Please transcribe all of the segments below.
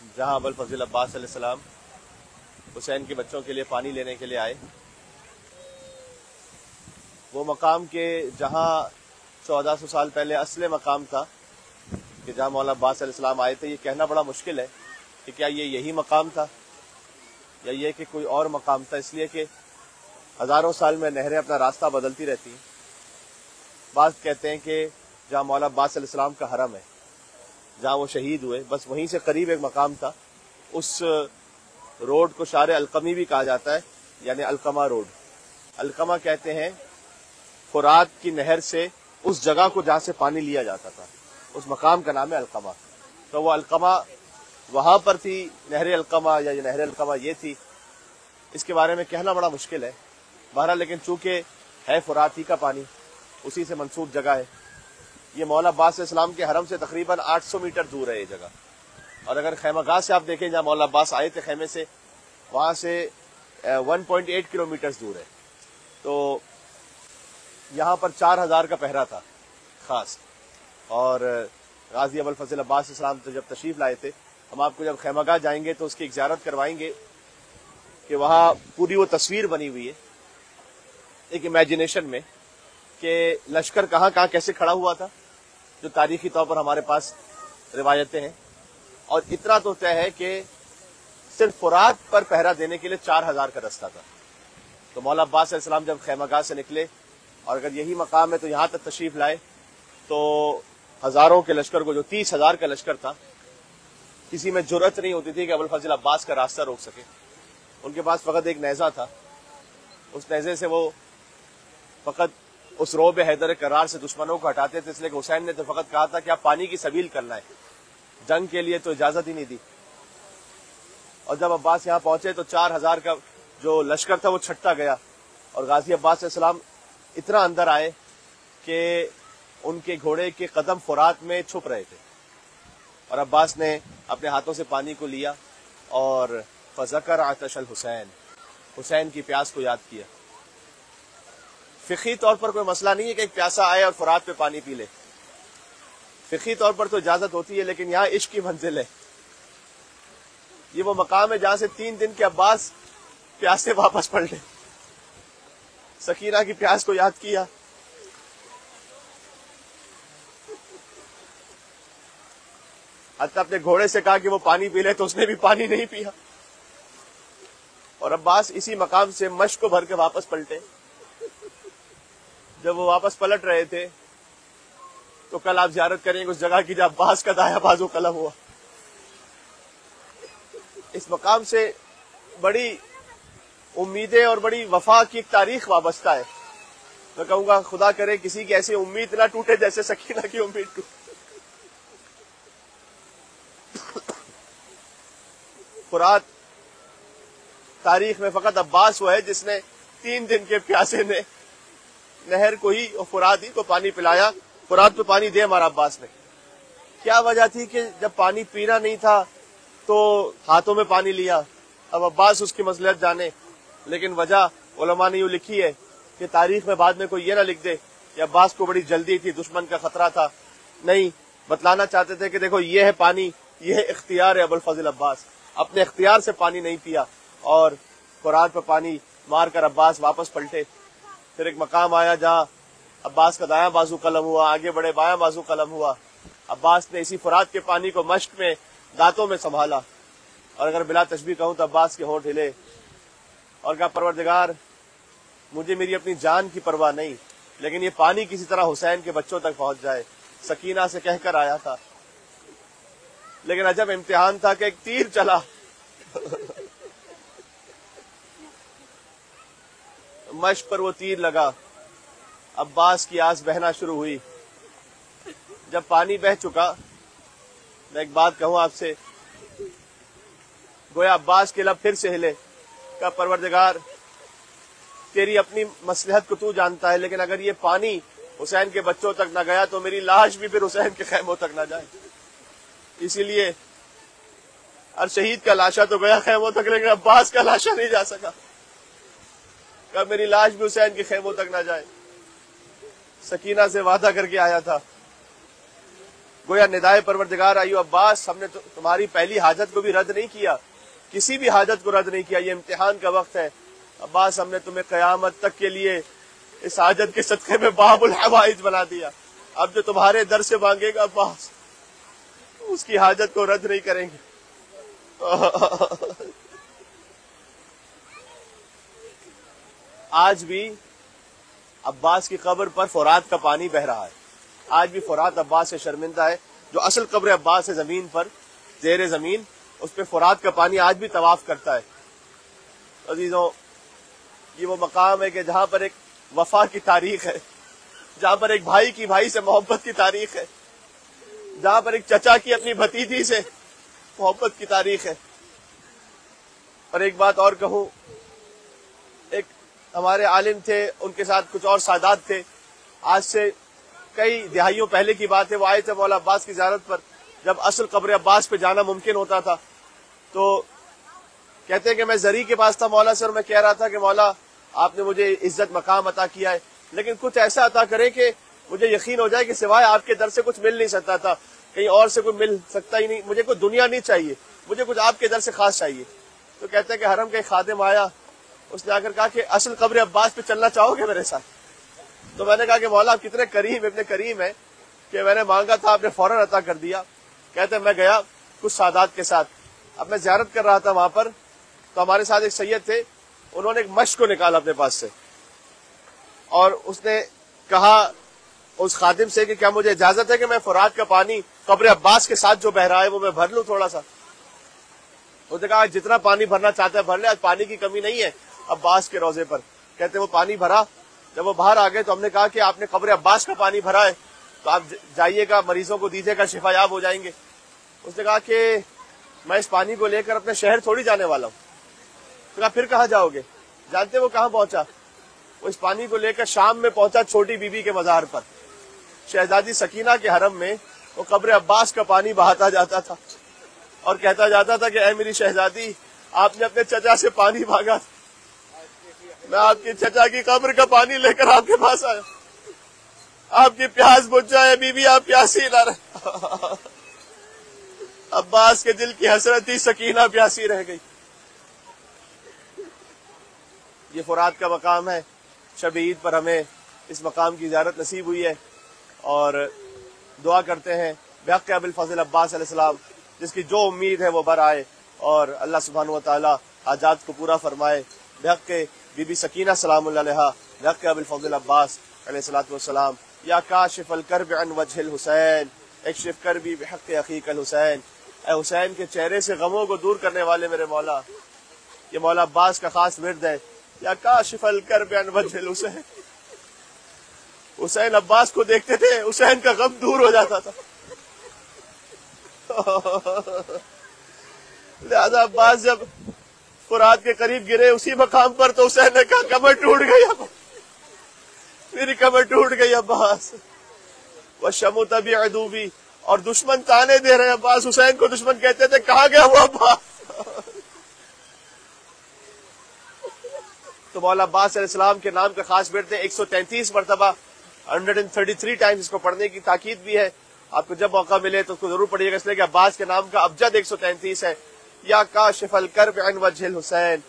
جہاں ابوالفضل عباس علیہ السلام حسین کے بچوں کے لیے پانی لینے کے لیے آئے، وہ مقام کے جہاں 1400 سال پہلے اصل مقام تھا کہ جہاں مولانا عباس علیہ السلام آئے تھے، یہ کہنا بڑا مشکل ہے کہ کیا یہ یہی مقام تھا یا یہ کہ کوئی اور مقام تھا، اس لیے کہ ہزاروں سال میں نہریں اپنا راستہ بدلتی رہتی ہیں۔ بعض کہتے ہیں کہ جہاں مولانا عباس علیہ السلام کا حرم ہے، جہاں وہ شہید ہوئے، بس وہیں سے قریب ایک مقام تھا، اس روڈ کو شارع القمی بھی کہا جاتا ہے، یعنی القمہ روڈ۔ القمہ کہتے ہیں فرات کی نہر سے اس جگہ کو جہاں سے پانی لیا جاتا تھا، اس مقام کا نام ہے القمہ۔ تو وہ القمہ وہاں پر تھی، نہر القمہ یا نہر القمہ یہ تھی، اس کے بارے میں کہنا بڑا مشکل ہے۔ بہرحال لیکن چونکہ ہے فرات ہی کا پانی، اسی سے منسوب جگہ ہے۔ یہ مولانا عباس علیہ السلام کے حرم سے تقریباً 800 میٹر دور ہے یہ جگہ، اور اگر خیمہ گاہ سے آپ دیکھیں جہاں مولانا عباس آئے تھے خیمے سے، وہاں سے 1.8 کلومیٹر دور ہے۔ تو یہاں پر 4000 کا پہرا تھا خاص، اور غازی ابوالفضل عباس علیہ السلام تو جب تشریف لائے تھے، ہم آپ کو جب خیمہ گاہ جائیں گے تو اس کی ایک زیارت کروائیں گے کہ وہاں پوری وہ تصویر بنی ہوئی ہے ایک امیجنیشن میں کہ لشکر کہاں کہاں کیسے کھڑا ہوا تھا، جو تاریخی طور پر ہمارے پاس روایتیں ہیں۔ اور اتنا تو طے ہے کہ صرف فرات پر پہرا دینے کے لیے 4000 کا رستہ تھا۔ تو مولانا عباس علیہ السلام جب خیمہ گاہ سے نکلے، اور اگر یہی مقام ہے تو یہاں تک تشریف لائے، تو ہزاروں کے لشکر کو، جو 30,000 کا لشکر تھا، کسی میں جرأت نہیں ہوتی تھی کہ ابوالفضل عباس کا راستہ روک سکے۔ ان کے پاس فقط ایک نیزہ تھا، اس نیزے سے وہ فقط اس روب حیدر کرار سے دشمنوں کو ہٹاتے تھے، اس لیے کہ حسین نے تو فقط کہا تھا کہ آپ پانی کی سبیل کرنا ہے، جنگ کے لیے تو اجازت ہی نہیں دی۔ اور جب عباس یہاں پہنچے تو 4000 کا جو لشکر تھا وہ چھٹتا گیا، اور غازی عباس علیہ السلام اتنا اندر آئے کہ ان کے گھوڑے کے قدم فرات میں چھپ رہے تھے، اور عباس نے اپنے ہاتھوں سے پانی کو لیا اور فذکر عطش الحسین، حسین کی پیاس کو یاد کیا۔ فقہی طور پر کوئی مسئلہ نہیں ہے کہ ایک پیاسا آئے اور فرات پہ پانی پی لے، فقہی طور پر تو اجازت ہوتی ہے، لیکن یہاں عشق کی منزل ہے۔ یہ وہ مقام ہے جہاں سے 3 دن کے عباس پیاسے واپس پلٹے، سکینہ کی پیاس کو یاد کیا، حتی اپنے گھوڑے سے کہا کہ وہ پانی پی لے، تو اس نے بھی پانی نہیں پیا، اور عباس اسی مقام سے مشق کو بھر کے واپس پلٹے۔ جب وہ واپس پلٹ رہے تھے تو کل آپ زیارت کریں گے اس جگہ کی جہاں عباس کا دایاں بازو قلم ہوا۔ اس مقام سے بڑی امیدیں اور بڑی وفا کی ایک تاریخ وابستہ ہے۔ میں کہوں گا خدا کرے کسی کی ایسی امید نہ ٹوٹے جیسے سکینہ کی امید ٹوٹے۔ فرات تاریخ میں فقط عباس وہ ہے جس نے 3 دن کے پیاسے نے نہر کو ہی اور فرات ہی کو پانی پلایا۔ فرات پہ پانی دے ہمارا عباس نے۔ کیا وجہ تھی کہ جب پانی پینا نہیں تھا تو ہاتھوں میں پانی لیا؟ اب عباس اس کی مصلحت جانے، لیکن وجہ علماء نے یوں لکھی ہے کہ تاریخ میں بعد میں کوئی یہ نہ لکھ دے کہ عباس کو بڑی جلدی تھی، دشمن کا خطرہ تھا۔ نہیں، بتلانا چاہتے تھے کہ دیکھو یہ ہے پانی، یہ ہے اختیار ہے ابوالفضل عباس، اپنے اختیار سے پانی نہیں پیا، اور فرات پہ پانی مار کر عباس واپس پلٹے۔ پھر ایک مقام آیا جہاں عباس کا دایاں بازو قلم ہوا، آگے بڑے بایاں بازو قلم ہوا۔ عباس نے اسی فرات کے پانی کو مشق میں دانتوں میں سنبھالا، اور اگر بلا تشبیہ کہوں تو عباس کے ہونٹ ہلے، اور کہا پروردگار مجھے میری اپنی جان کی پرواہ نہیں، لیکن یہ پانی کسی طرح حسین کے بچوں تک پہنچ جائے۔ سکینہ سے کہہ کر آیا تھا، لیکن عجب امتحان تھا کہ ایک تیر چلا مشق پر، وہ تیر لگا، عباس کی آس بہنا شروع ہوئی۔ جب پانی بہہ چکا، میں ایک بات کہوں آپ سے، گویا عباس کے لب پھر سے ہلے، کہا پروردگار تیری اپنی مصلحت کو تو جانتا ہے، لیکن اگر یہ پانی حسین کے بچوں تک نہ گیا تو میری لاش بھی پھر حسین کے خیموں تک نہ جائے۔ اسی لیے ہر شہید کا لاشا تو گیا خیموں تک، لیکن عباس کا لاشا نہیں جا سکا، کہ میری لاش بھی حسین کے خیموں تک نہ جائے۔ سکینہ سے وعدہ کر کے آیا تھا، گویا ندائے پروردگار ایو عباس، ہم نے تمہاری پہلی حاجت کو بھی رد نہیں کیا، کسی بھی حاجت کو رد نہیں کیا، یہ امتحان کا وقت ہے عباس، ہم نے تمہیں قیامت تک کے لیے اس حاجت کے صدقے میں باب الحوائج بنا دیا، اب جو تمہارے در سے مانگے گا عباس اس کی حاجت کو رد نہیں کریں گے۔ آج بھی عباس کی قبر پر فرات کا پانی بہ رہا ہے، آج بھی فرات عباس سے شرمندہ ہے، جو اصل قبر عباس ہے زمین پر زیر زمین، اس پہ فرات کا پانی آج بھی طواف کرتا ہے۔ عزیزوں، یہ وہ مقام ہے کہ جہاں پر ایک وفا کی تاریخ ہے، جہاں پر ایک بھائی کی بھائی سے محبت کی تاریخ ہے، جہاں پر ایک چچا کی اپنی بھتیجی سے محبت کی تاریخ ہے۔ اور ایک بات اور کہوں، ایک ہمارے عالم تھے، ان کے ساتھ کچھ اور سادات تھے، آج سے کئی دہائیوں پہلے کی بات ہے، وہ آئے تھے مولا عباس کی زیارت پر، جب اصل قبر عباس پہ جانا ممکن ہوتا تھا تو کہتے ہیں کہ میں زری کے پاس تھا مولا سے، اور میں کہہ رہا تھا کہ مولا آپ نے مجھے عزت مقام عطا کیا ہے، لیکن کچھ ایسا عطا کرے کہ مجھے یقین ہو جائے کہ سوائے آپ کے در سے کچھ مل نہیں سکتا تھا، کہیں اور سے کوئی مل سکتا ہی نہیں، مجھے کوئی دنیا نہیں چاہیے، مجھے کچھ آپ کے در سے خاص چاہیے۔ تو کہتے ہیں کہ حرم کا ایک خادم آیا، اس نے آ کر کہا کہ اصل قبر عباس پہ چلنا چاہو گے میرے ساتھ؟ تو میں نے کہا کہ مولا آپ کتنے کریم، ابن کریم ہے کہ میں نے مانگا تھا آپ نے فوراً عطا کر دیا۔ کہتے ہیں میں گیا کچھ سادات کے ساتھ، اب میں زیارت کر رہا تھا وہاں پر، تو ہمارے ساتھ ایک سید تھے، انہوں نے ایک مشق کو نکالا اپنے پاس سے، اور اس نے کہا اس خادم سے کہ کیا مجھے اجازت ہے کہ میں فرات کا پانی قبر عباس کے ساتھ جو بہ رہا ہے وہ میں بھر لوں تھوڑا سا؟ اس نے کہا جتنا پانی بھرنا چاہتا ہے بھر لے، آج پانی کی کمی نہیں ہے عباس کے روزے پر۔ کہتے وہ پانی بھرا، جب وہ باہر آ گئے تو ہم نے کہا کہ آپ نے قبر عباس کا پانی بھرا ہے تو آپ جائیے گا، مریضوں کو دیجیے گا، شفا یاب ہو جائیں گے۔ اس نے کہا کہ میں اس پانی کو لے کر اپنے شہر تھوڑی جانے والا ہوں۔ تو کہا پھر کہاں جاؤ گے؟ جانتے وہ کہاں پہنچا؟ وہ اس پانی کو لے کر شام میں پہنچا چھوٹی بی بی کے مزار پر، شہزادی سکینہ کے حرم میں وہ قبر عباس کا پانی بہاتا جاتا تھا اور کہتا جاتا تھا کہ اے میری شہزادی، آپ نے اپنے چچا سے پانی مانگا تھا، میں آپ کی چچا کی قبر کا پانی لے کر آپ کے پاس آیا، آپ کی پیاس بجھ جائے بی بی، آپ پیاسی نہ رہے۔ عباس کے دل کی حسرت تھی، سکینہ پیاسی رہ گئی۔ یہ فرات کا مقام ہے، شب عید پر ہمیں اس مقام کی زیارت نصیب ہوئی ہے، اور دعا کرتے ہیں بحق ابی الفضل عباس علیہ السلام جس کی جو امید ہے وہ بر آئے، اور اللہ سبحانہ و تعالی حاجات کو پورا فرمائے۔ بحق بی بی سکینہ سلام اللہ علیہا، بحق ابی الفضل عباس علیہ السلام، یا کاشف الکرب عن وجہ الحسین اکشف کربی بحق اخیک الحسین، اے حسین کے چہرے سے غموں کو دور کرنے والے میرے مولا۔ یہ مولا عباس کا خاص ورد ہے، یا کاشف الکرب عن وجہ الحسین۔ حسین عباس کو دیکھتے تھے، حسین کا غم دور ہو جاتا تھا۔ لہذا عباس جب فرات کے قریب گرے اسی مقام پر تو حسین نے کہا کمر ٹوٹ گئی، میری کمر ٹوٹ گئی عباس۔ وَشَمُتَ بِعَدُوِّ، اور دشمن تانے دے رہے عباس، حسین کو دشمن کہتے تھے کہاں گیا وہ عباس؟ تو مولا عباس علیہ السلام کے نام کا خاص ورد ہے، 133 مرتبہ 133 ٹائمز اس کو پڑھنے کی تاکید بھی ہے۔ آپ کو جب موقع ملے تو اس کو ضرور پڑھیے گا، اس لیے کہ عباس کے نام کا ابجد 133 ہے۔ یا کاشف الکرب عن وجہ الحسین،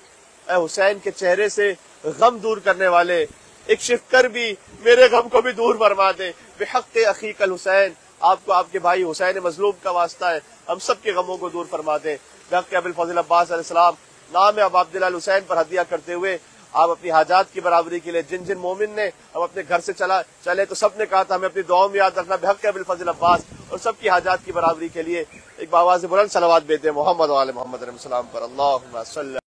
اے حسین کے چہرے سے غم دور کرنے والے، اکشف کر بھی میرے غم کو بھی دور فرما دے، بحق اخیک الحسین، آپ کو آپ کے بھائی حسین مظلوم کا واسطہ ہے، ہم سب کے غموں کو دور فرما دے۔ بحق ابی الفضل عباس علیہ السلام، نام ابو عبداللہ الحسین پر ہدیہ کرتے ہوئے آپ اپنی حاجات کی برابری کے لیے جن مومن نے ہم اپنے گھر سے چلے تو سب نے کہا تھا ہمیں اپنی دعاؤں میں یاد رکھنا بحق ابی الفضل عباس، اور سب کی حاجات کی برابری کے لیے ایک باواز بلند صلوات بیتے محمد و آل محمد علیہ السلام پر، اللہم صلی